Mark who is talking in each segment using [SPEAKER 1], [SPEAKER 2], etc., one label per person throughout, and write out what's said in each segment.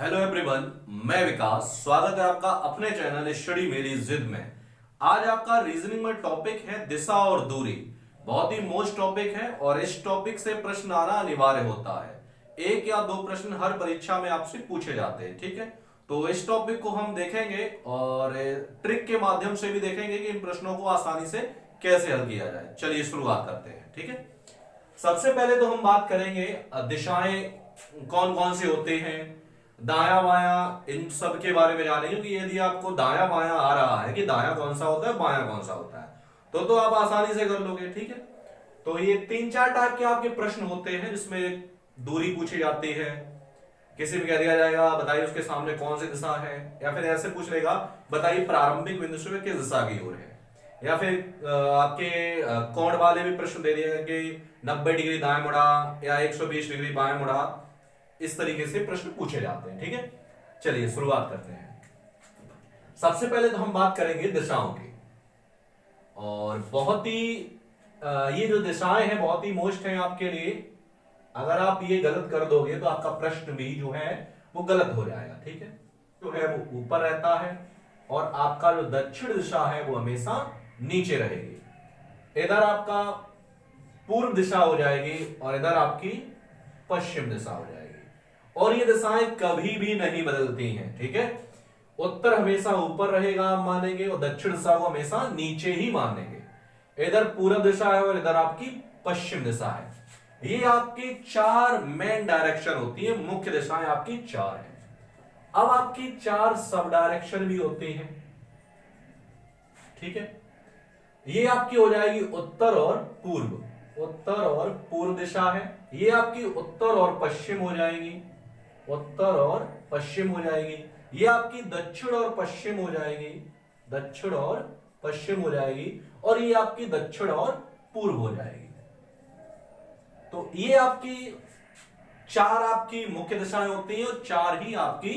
[SPEAKER 1] Hello everyone, मैं विकास। स्वागत है आपका अपने चैनल स्टडी मेरी जिद में। आज आपका रीजनिंग में टॉपिक है दिशा और दूरी। बहुत ही मोस्ट टॉपिक है और इस टॉपिक से प्रश्न आना अनिवार्य होता है। एक या दो प्रश्न हर परीक्षा में आपसे पूछे जाते हैं, ठीक है। तो इस टॉपिक को हम देखेंगे और ट्रिक के माध्यम से भी देखेंगे कि इन प्रश्नों को आसानी से कैसे हल किया जाए। चलिए शुरुआत करते हैं, ठीक है। सबसे पहले तो हम बात करेंगे दिशाएं कौन कौन से होते हैं, दाया बाया, इन सब के बारे में जानेंगे। क्योंकि यदि आपको दाया बाया आ रहा है कि दाया कौन सा होता है बाया कौन सा होता है तो आप आसानी से कर लोगे, ठीक है। तो ये तीन चार टाइप के आपके प्रश्न होते हैं जिसमें दूरी पूछी जाती है। किसी में कह दिया जाएगा बताइए उसके सामने कौन सी दिशा है, या फिर ऐसे पूछ लेगा बताइए प्रारंभिक बिंदु से किस दिशा की ओर है, या फिर आपके कोण वाले भी प्रश्न दे दिए कि 90 डिग्री दाएं मुड़ा या 120 डिग्री बाएं मुड़ा। इस तरीके से प्रश्न पूछे जाते हैं, ठीक है। चलिए शुरुआत करते हैं। सबसे पहले तो हम बात करेंगे दिशाओं की, और बहुत ही ये जो दिशाएं हैं बहुत ही मोस्ट हैं आपके लिए। अगर आप ये गलत कर दोगे तो आपका प्रश्न भी जो है वो गलत हो जाएगा, ठीक है। जो है वो ऊपर रहता है और आपका जो दक्षिण दिशा है वो हमेशा नीचे रहेगी। इधर आपका पूर्व दिशा हो जाएगी और इधर आपकी पश्चिम दिशा हो जाएगी, और ये दिशाएं कभी भी नहीं बदलती हैं, ठीक है। उत्तर हमेशा ऊपर रहेगा आप मानेंगे, और दक्षिण दिशा को हमेशा नीचे ही मानेंगे। इधर पूर्व दिशा है और इधर आपकी पश्चिम दिशा है। ये आपकी चार मेन डायरेक्शन होती है, मुख्य दिशाएं आपकी चार हैं। अब आपकी चार सब डायरेक्शन भी होती हैं, ठीक है। ये आपकी हो जाएगी उत्तर और पूर्व। उत्तर और पूर्व दिशा है। ये आपकी उत्तर और पश्चिम हो जाएगी, उत्तर और पश्चिम हो जाएगी। ये आपकी दक्षिण और पश्चिम हो जाएगी, दक्षिण और पश्चिम हो जाएगी। और ये आपकी दक्षिण और पूर्व हो जाएगी। तो ये आपकी चार आपकी मुख्य दिशाएं होती हैं और चार ही आपकी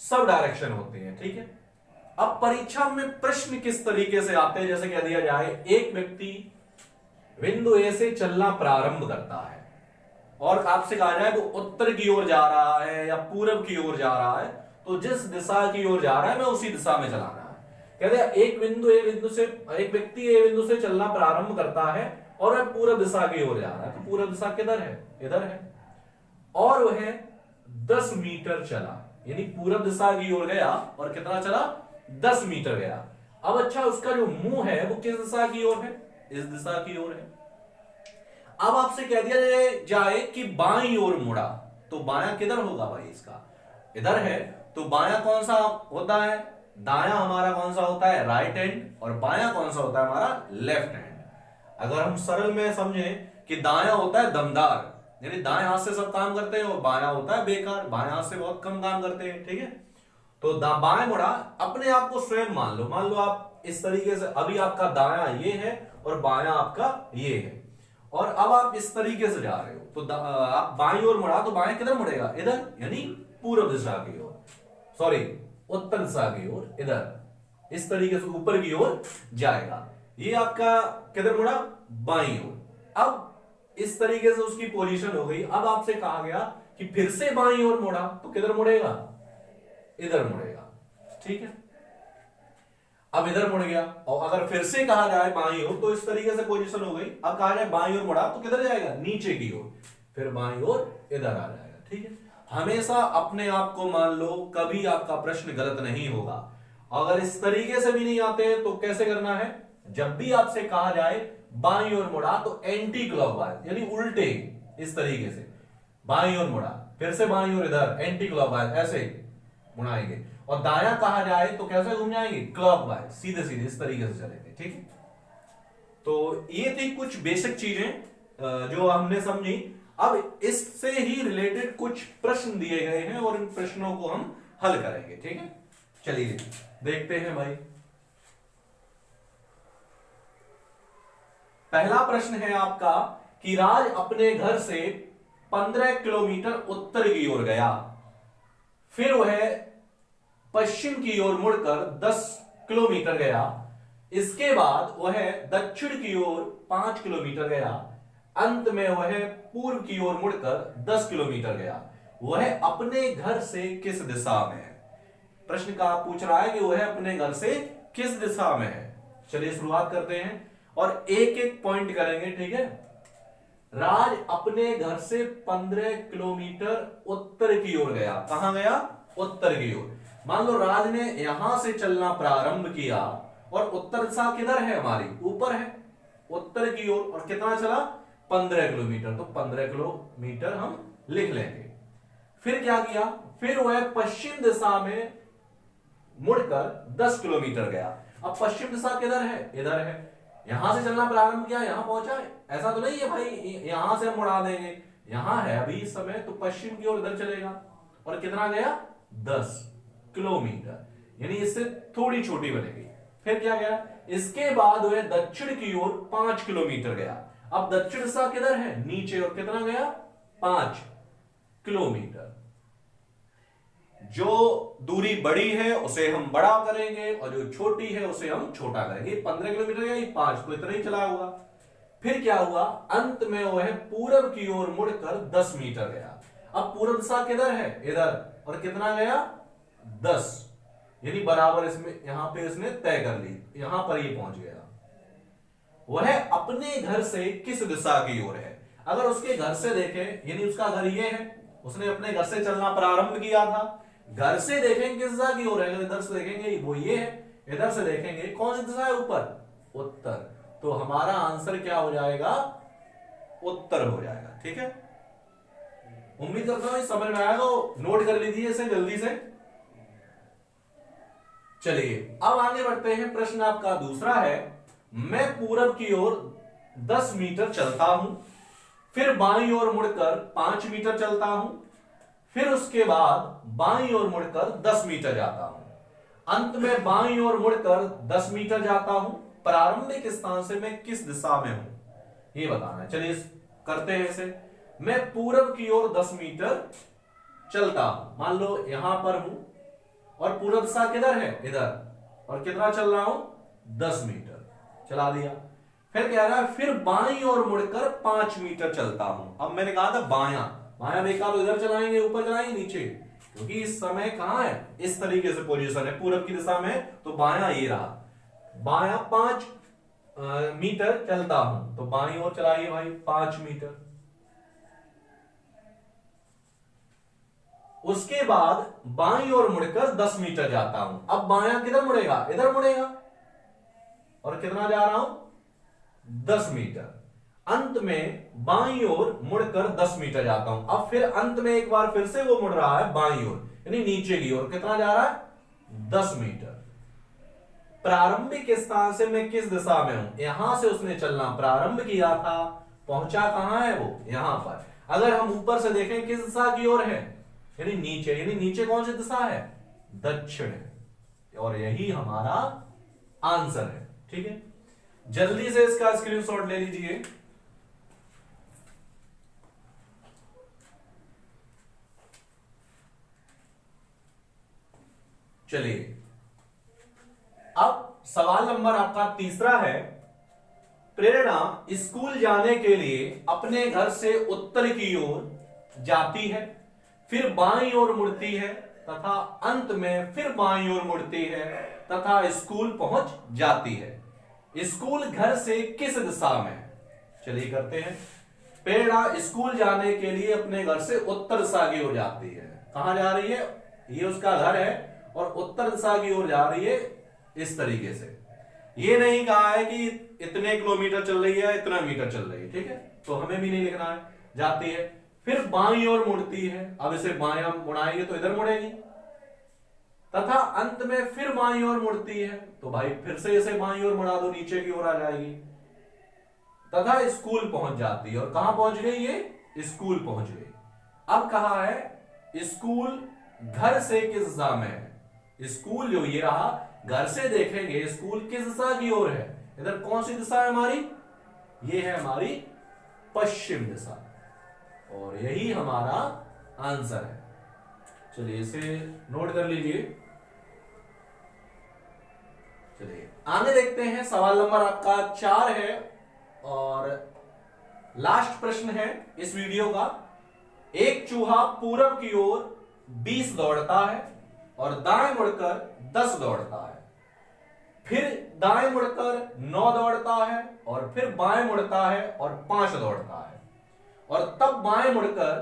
[SPEAKER 1] सब डायरेक्शन होती हैं, ठीक है। अब परीक्षा में प्रश्न किस तरीके से आते हैं, जैसे कह दिया जाए एक व्यक्ति बिंदु ए से चलना प्रारंभ करता है और आपसे कहा जाए वो उत्तर की ओर जा रहा है या पूर्व की ओर जा रहा है, तो जिस दिशा की ओर जा रहा है मैं उसी दिशा में चलाना है। कहते हैं एक व्यक्ति ए बिंदु से चलना प्रारंभ करता है और वह पूर्व दिशा की ओर जा रहा है। तो पूर्व दिशा किधर है? इधर है। और वह 10 मीटर चला, यानी पूर्व दिशा की ओर गया और कितना चला? 10 मीटर गया। अब अच्छा, उसका जो मुंह है वो किस दिशा की ओर है? इस दिशा की ओर है। अब आपसे कह दिया जाए कि बाईं ओर मुड़ा, तो बायां किधर होगा भाई? इसका इधर है। तो बायां कौन सा होता है? दायां हमारा कौन सा होता है? Right hand. और बायां कौन सा होता है हमारा? Left hand. अगर हम सरल में समझें कि दायां होता है दमदार, यानी दाएं हाथ से सब काम करते हैं, और बायां होता है बेकार, बाएं हाथ से बहुत कम काम करते हैं, ठीक है। तो बाएं मुड़ा अपने आप को स्वयं मान लो आप इस तरीके से, अभी आपका दायां ये है और बायां आपका ये है, और अब आप इस तरीके से जा रहे हो। तो आप बाईं ओर मुड़ा तो बाएं किधर मुड़ेगा? इधर, यानी पूर्व दिशा की ओर, सॉरी उत्तर दिशा की ओर, इधर इस तरीके से ऊपर की ओर जाएगा। ये आपका किधर मुड़ा? बाईं ओर। अब इस तरीके से उसकी पोजीशन हो गई। अब आपसे कहा गया कि फिर से बाईं ओर मुड़ा, तो किधर मुड़ेगा? इधर मुड़ेगा, ठीक है। अब इधर मुड़ गया, और अगर फिर से कहा जाए बाईं ओर, तो इस तरीके से पोजीशन हो गई। अब कहा जाए बाईं ओर मुड़ा तो किधर जाएगा? नीचे की ओर। फिर बाईं ओर इधर आ जाएगा, ठीक है। हमेशा अपने आप को मान लो, कभी आपका प्रश्न गलत नहीं होगा। अगर इस तरीके से भी नहीं आते हैं तो कैसे करना है? जब भी आपसे कहा जाए बाईं ओर मुड़ा तो एंटी क्लॉकवाइज, यानी उल्टे, इस तरीके से बाईं ओर मुड़ा, फिर से बाईं ओर इधर, एंटी क्लॉकवाइज ऐसे मुड़ाएंगे। और दायां कहा जाए तो कैसे घूम जाएंगे? क्लॉकवाइज, सीधे सीधे इस तरीके से चलेंगे, ठीक है। तो ये थी कुछ बेसिक चीजें जो हमने समझी। अब इससे ही रिलेटेड कुछ प्रश्न दिए गए हैं और इन प्रश्नों को हम हल करेंगे, ठीक है। चलिए देखते हैं भाई। पहला प्रश्न है आपका कि राज अपने घर से 15 किलोमीटर उत्तर की ओर गया, फिर वह पश्चिम की ओर मुड़कर 10 किलोमीटर गया, इसके बाद वह दक्षिण की ओर 5 किलोमीटर गया, अंत में वह पूर्व की ओर मुड़कर 10 किलोमीटर गया। वह अपने घर से किस दिशा में है। प्रश्न का पूछ रहा है कि वह अपने घर से किस दिशा में है। चलिए शुरुआत करते हैं और एक एक पॉइंट करेंगे, ठीक है। राज अपने घर से 15 किलोमीटर उत्तर की ओर गया। कहां गया? उत्तर की ओर। मान लो राज ने यहां से चलना प्रारंभ किया और उत्तर दिशा किधर है? हमारी ऊपर है, उत्तर की ओर। और कितना चला? 15 किलोमीटर। तो 15 किलोमीटर हम लिख लेंगे। फिर क्या किया? फिर वह पश्चिम दिशा में मुड़कर 10 किलोमीटर गया। अब पश्चिम दिशा किधर है? इधर है। यहां से चलना प्रारंभ किया, यहां पहुंचा है। ऐसा तो नहीं है भाई यहां से हम मुड़ा देंगे, यहां है अभी इस समय, तो पश्चिम की ओर इधर चलेगा। और कितना गया? 10 किलोमीटर, यानी इससे थोड़ी छोटी बनेगी। फिर क्या गया? इसके बाद वह दक्षिण की ओर 5 किलोमीटर गया। अब दक्षिण दिशा किधर है? नीचे। और कितना गया? 5 किलोमीटर। जो दूरी बड़ी है उसे हम बड़ा करेंगे और जो छोटी है उसे हम छोटा करेंगे। 15 किलोमीटर या 5, तो इतना ही चला होगा। फिर क्या हुआ? अंत में वह पूरब की ओर मुड़कर 10 मीटर गया। अब पूर्व दिशा किधर है? इधर। और कितना गया? 10, यानी बराबर इसमें यहां पे इसने तय कर ली, यहां पर ये पहुंच गया। वह अपने घर से किस दिशा की ओर है? अगर उसके घर से देखें, यानी उसका घर ये है, उसने अपने घर से चलना प्रारंभ किया था। घर से देखेंगे किस दिशा की ओर है? इधर से देखेंगे वो ये है, इधर से देखेंगे कौन सी दिशा है? ऊपर, उत्तर। तो हमारा आंसर क्या हो जाएगा? उत्तर हो जाएगा। ठीक है, उम्मीद करता हूं समझ में आएगा। नोट कर लीजिए इसे जल्दी से। चलिए अब आगे बढ़ते हैं। प्रश्न आपका दूसरा है, मैं पूरब की ओर 10 मीटर चलता हूं, फिर बाईं ओर मुड़कर 5 मीटर चलता हूं, फिर उसके बाद बाईं ओर मुड़कर 10 मीटर जाता हूं, अंत में बाईं ओर मुड़कर 10 मीटर जाता हूं। प्रारंभिक स्थान से मैं किस दिशा में हूं, ये बताना है। चलिए करते हैं इसे। मैं पूरब की ओर 10 मीटर चलता हूं, मान लो यहां पर हूं और पूरब दिशा किधर है? इधर। और कितना चल रहा हूं? 10 मीटर चला दिया। फिर कह रहा है फिर बाईं ओर मुड़कर 5 मीटर चलता हूं। अब मैंने कहा था बायां, बायां देखा तो इधर चलाएंगे, ऊपर चलाएंगे, नीचे, क्योंकि इस समय कहां है? इस तरीके से पोजीशन है पूरब की दिशा में, तो बायां ये रहा। बायां 5 मीटर चलता हूं, तो बाईं ओर चलाइए भाई 5 मीटर। उसके बाद बाईं ओर मुड़कर 10 मीटर जाता हूं। अब बायां किधर मुड़ेगा? इधर मुड़ेगा। और कितना जा रहा हूं? 10 मीटर। अंत में बाईं ओर मुड़कर 10 मीटर जाता हूं। अब फिर अंत में एक बार फिर से वो मुड़ रहा है बाईं ओर, यानी नीचे की ओर। कितना जा रहा है? 10 मीटर। प्रारंभिक स्थान से मैं किस दिशा में हूं? यहां से उसने चलना प्रारंभ किया था, पहुंचा कहां है वो? यहां पर। अगर हम ऊपर से देखें किस दिशा की ओर है? यानी नीचे। यानी नीचे कौन सी दिशा है? दक्षिण है। और यही हमारा आंसर है। ठीक है, जल्दी से इसका स्क्रीनशॉट ले लीजिए। चलिए अब सवाल नंबर आपका तीसरा है। प्रेरणा स्कूल जाने के लिए अपने घर से उत्तर की ओर जाती है, फिर बाईं ओर मुड़ती है तथा अंत में फिर बाईं ओर मुड़ती है तथा स्कूल पहुंच जाती है। स्कूल घर से किस दिशा में? चलिए करते हैं। प्रेरणा स्कूल जाने के लिए अपने घर से उत्तर दिशा की ओर जाती है। कहां जा रही है? ये उसका घर है और उत्तर दिशा की ओर जा रही है इस तरीके से। ये नहीं कहा है कि इतने किलोमीटर चल रही है, इतना मीटर चल रही है। ठीक है, तो हमें भी नहीं लिखना है। जाती है, फिर बाईं ओर मुड़ती है। अब इसे बायां मुड़ाएंगे तो इधर मुड़ेगी, तथा अंत में फिर बाईं ओर मुड़ती है, तो भाई फिर से इसे बाईं ओर मुड़ा दो, नीचे की ओर आ जाएगी, तथा स्कूल पहुंच जाती है। और कहां पहुंच गई? ये स्कूल पहुंच गई। अब कहा है स्कूल घर से किस दिशा में है? स्कूल जो ये रहा, घर से देखेंगे स्कूल किस दिशा की ओर है? इधर कौन सी दिशा है हमारी? ये है हमारी पश्चिम दिशा, और यही हमारा आंसर है। चलिए इसे नोट कर लीजिए। चलिए आगे देखते हैं। सवाल नंबर आपका 4 है और लास्ट प्रश्न है इस वीडियो का। एक चूहा पूरब की ओर 20 दौड़ता है और दाएं मुड़कर 10 दौड़ता है, फिर दाएं मुड़कर 9 दौड़ता है और फिर बाएं मुड़ता है और 5 दौड़ता है, और तब बाएं मुड़कर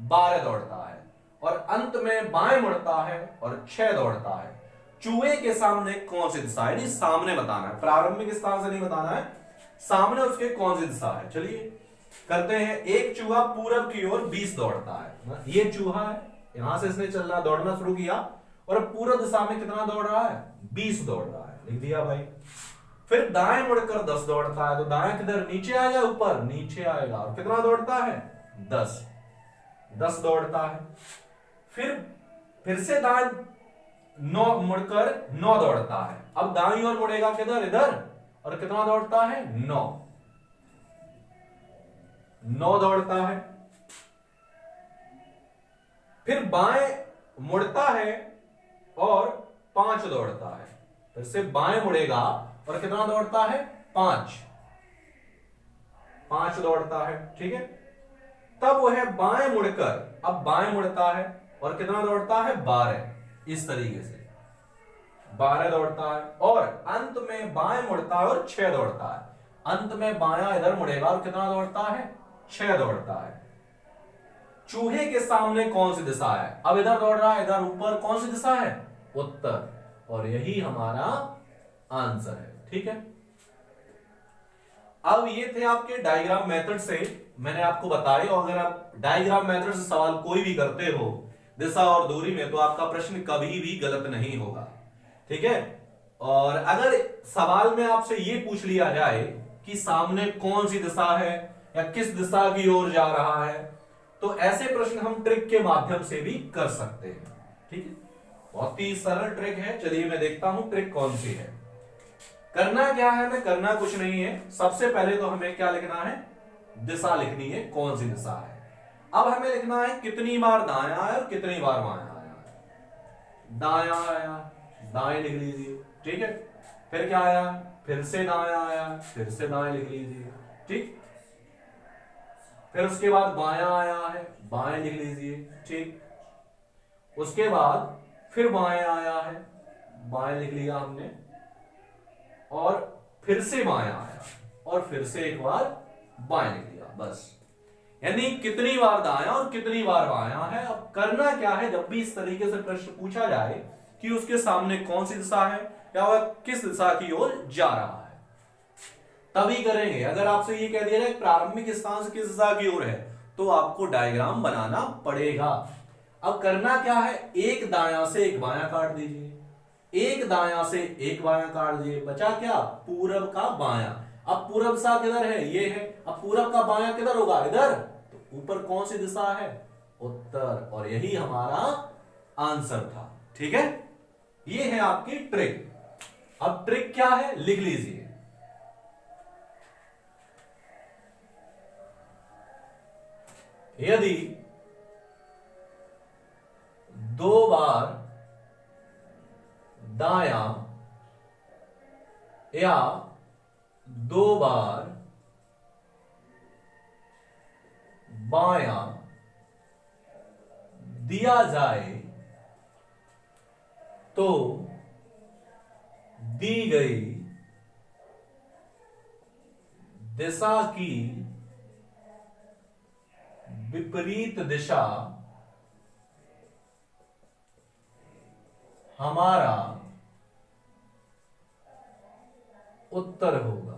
[SPEAKER 1] 12 दौड़ता है, और अंत में बाएं मुड़ता है और 6 दौड़ता है। चूहे के सामने कौन सी दिशा है? नहीं, सामने बताना है, प्रारंभिक स्थान से नहीं बताना है, सामने उसके कौन सी दिशा है। चलिए करते हैं। एक चूहा पूरब की ओर 20 दौड़ता है, ये चूहा है, यहां से इसने चलना दौड़ना शुरू किया और पूरब दिशा में कितना दौड़ रहा है? 20 दौड़ रहा है, लिख दिया भाई। फिर दाएं मुड़कर 10 दौड़ता है, तो दाएं किधर? नीचे आएगा, ऊपर नीचे आएगा, और कितना दौड़ता है? 10 दौड़ता है। फिर से दाएं 9 मुड़कर 9 दौड़ता है, अब दाईं ओर मुड़ेगा किधर? इधर, और कितना दौड़ता है? 9 दौड़ता है। फिर बाएं मुड़ता है और 5 दौड़ता है, फिर से बाएं मुड़ेगा और कितना दौड़ता है? 5 दौड़ता है, ठीक है। तब वह बाएं मुड़कर, अब बाएं मुड़ता है और कितना दौड़ता है? 12, इस तरीके से 12 दौड़ता है, और अंत में बाएं मुड़ता है और 6 दौड़ता है। अंत में बायां इधर मुड़ेगा और कितना दौड़ता है? 6 दौड़ता है। चूहे के सामने कौन सी दिशा है? अब इधर दौड़ रहा है, इधर ऊपर, कौन सी दिशा है? उत्तर, और यही हमारा आंसर है, ठीक है। अब ये थे आपके डायग्राम मेथड से मैंने आपको बताए, और अगर आप डायग्राम मेथड से सवाल कोई भी करते हो दिशा और दूरी में, तो आपका प्रश्न कभी भी गलत नहीं होगा, ठीक है। और अगर सवाल में आपसे ये पूछ लिया जाए कि सामने कौन सी दिशा है या किस दिशा की ओर जा रहा है, तो ऐसे प्रश्न हम ट्रिक के माध्यम से भी कर सकते हैं, ठीक है। बहुत ही सरल ट्रिक है। चलिए मैं देखता हूं ट्रिक कौन सी है। करना क्या है? हमें करना कुछ नहीं है। सबसे पहले तो हमें क्या लिखना है? दिशा लिखनी है, कौन सी दिशा है। अब हमें लिखना है कितनी बार दायां आया और कितनी बार बायां आया। दायां आया, दाएं लिख लीजिए, ठीक है। फिर क्या आया? फिर से दायां आया, फिर से दाएं लिख लीजिए, ठीक। फिर उसके बाद बायां आया है, बाएं लिख लीजिए, ठीक। उसके बाद फिर बाएं आया है, बाएं लिख लिया हमने, और फिर से बायां आया और फिर से एक बार बाएं लिख लिया, बस। यानी कितनी बार दायां और कितनी बार बायां है। अब करना क्या है? जब भी इस तरीके से प्रश्न पूछा जाए कि उसके सामने कौन सी दिशा है या वह किस दिशा की ओर जा रहा है, तभी करेंगे। अगर आपसे ये कह दिया जाए प्रारंभिक स्थान से किस दिशा की ओर है, तो आपको डायग्राम बनाना पड़ेगा। अब करना क्या है? एक दायां से एक बायां काट दीजिए, एक दायां से एक बायां काट दीजिए, बचा क्या? पूरब का बायां। अब पूरब सा किधर है? ये है। अब पूरब का बायां किधर होगा? इधर। तो ऊपर कौन सी दिशा है? उत्तर, और यही हमारा आंसर था, ठीक है। ये है आपकी ट्रिक। अब ट्रिक क्या है? लिख लीजिए। यदि 2 बार दायां या 2 बार बायां दिया जाए, तो दी गई दिशा की विपरीत दिशा हमारा उत्तर होगा।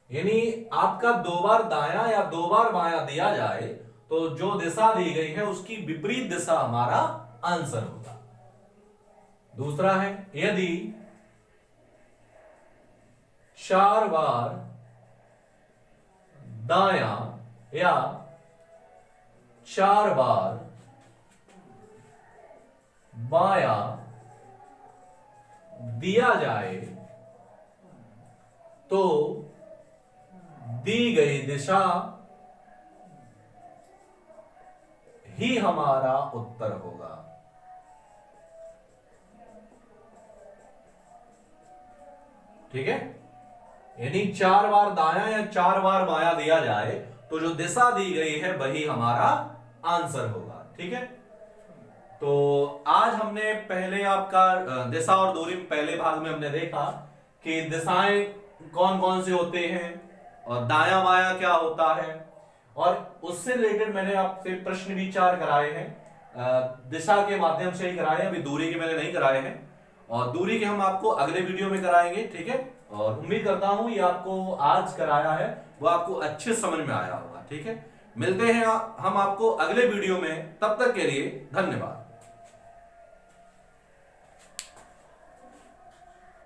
[SPEAKER 1] यानी आपका 2 बार दायां या 2 बार बायां दिया जाए, तो जो दिशा दी गई है उसकी विपरीत दिशा हमारा आंसर होगा। दूसरा है, यदि 4 बार दायां या 4 बार बायां दिया जाए, तो दी गई दिशा ही हमारा उत्तर होगा। ठीक है। यानी 4 बार दायां या 4 बार बायां दिया जाए, तो जो दिशा दी गई है वही हमारा आंसर होगा। ठीक है, तो आज हमने पहले आपका दिशा और दूरी पहले भाग में हमने देखा कि दिशाएं कौन कौन से होते हैं और दायां बायां क्या होता है, और उससे रिलेटेड मैंने आपसे प्रश्न विचार कराए हैं, दिशा के माध्यम से ही कराए हैं, अभी दूरी के मैंने नहीं कराए हैं, और दूरी के हम आपको अगले वीडियो में कराएंगे। ठीक है, और उम्मीद करता हूं ये आपको आज कराया है वो आपको अच्छे समझ में आया होगा। ठीक है, मिलते हैं हम आपको अगले वीडियो में, तब तक के लिए धन्यवाद।